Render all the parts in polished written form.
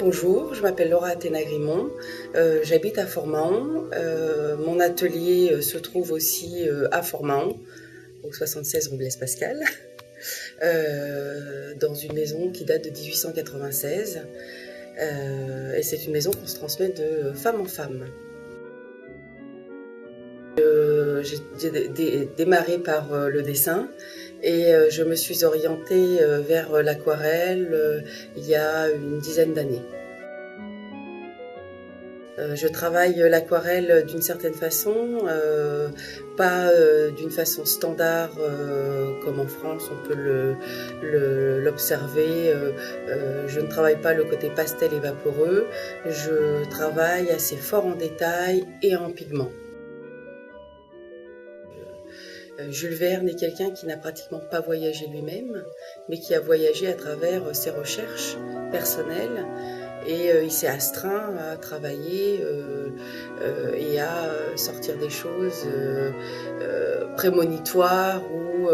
Bonjour, je m'appelle Laura Athéna-Grimont, j'habite à Fort-Mahon. Mon atelier se trouve aussi à Fort-Mahon, au 76 rue Blaise Pascal, dans une maison qui date de 1896. Et c'est une maison qu'on se transmet de femme en femme. J'ai démarré par le dessin et je me suis orientée vers l'aquarelle il y a une dizaine d'années. Je travaille l'aquarelle d'une certaine façon, pas d'une façon standard comme en France on peut l'observer. Je ne travaille pas le côté pastel et vaporeux, je travaille assez fort en détail et en pigments. Jules Verne est quelqu'un qui n'a pratiquement pas voyagé lui-même, mais qui a voyagé à travers ses recherches personnelles. Et il s'est astreint à travailler et à sortir des choses prémonitoires ou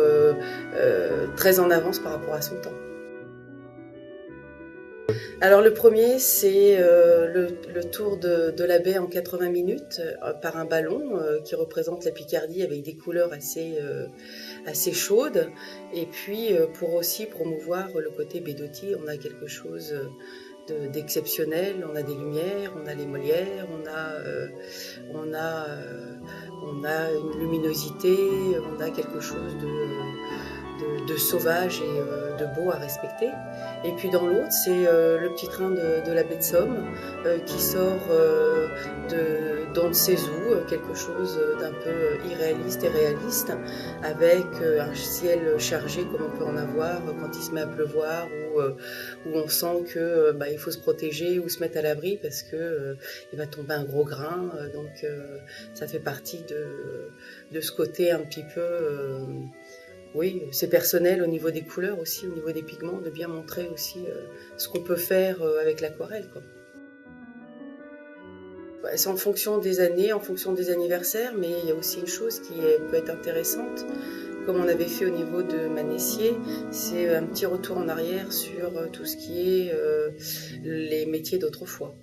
très en avance par rapport à son temps. Alors le premier, c'est le tour de la baie en 80 minutes par un ballon qui représente la Picardie avec des couleurs assez chaudes. Et puis pour aussi promouvoir le côté baie d'Authie, on a quelque chose d'exceptionnel. On a des lumières, on a les Molières, on a une luminosité, on a quelque chose de sauvage et de beau à respecter. Et puis dans l'autre, c'est le petit train de la baie de Somme qui sort d'on ne sait où, quelque chose d'un peu irréaliste et réaliste, avec un ciel chargé comme on peut en avoir quand il se met à pleuvoir, où on sent que il faut se protéger ou se mettre à l'abri parce que il va tomber un gros grain. Donc ça fait partie de ce côté un petit peu... oui, c'est personnel au niveau des couleurs aussi, au niveau des pigments, de bien montrer aussi ce qu'on peut faire avec l'aquarelle, quoi. C'est en fonction des années, en fonction des anniversaires, mais il y a aussi une chose qui peut être intéressante, comme on avait fait au niveau de Manessier, c'est un petit retour en arrière sur tout ce qui est les métiers d'autrefois.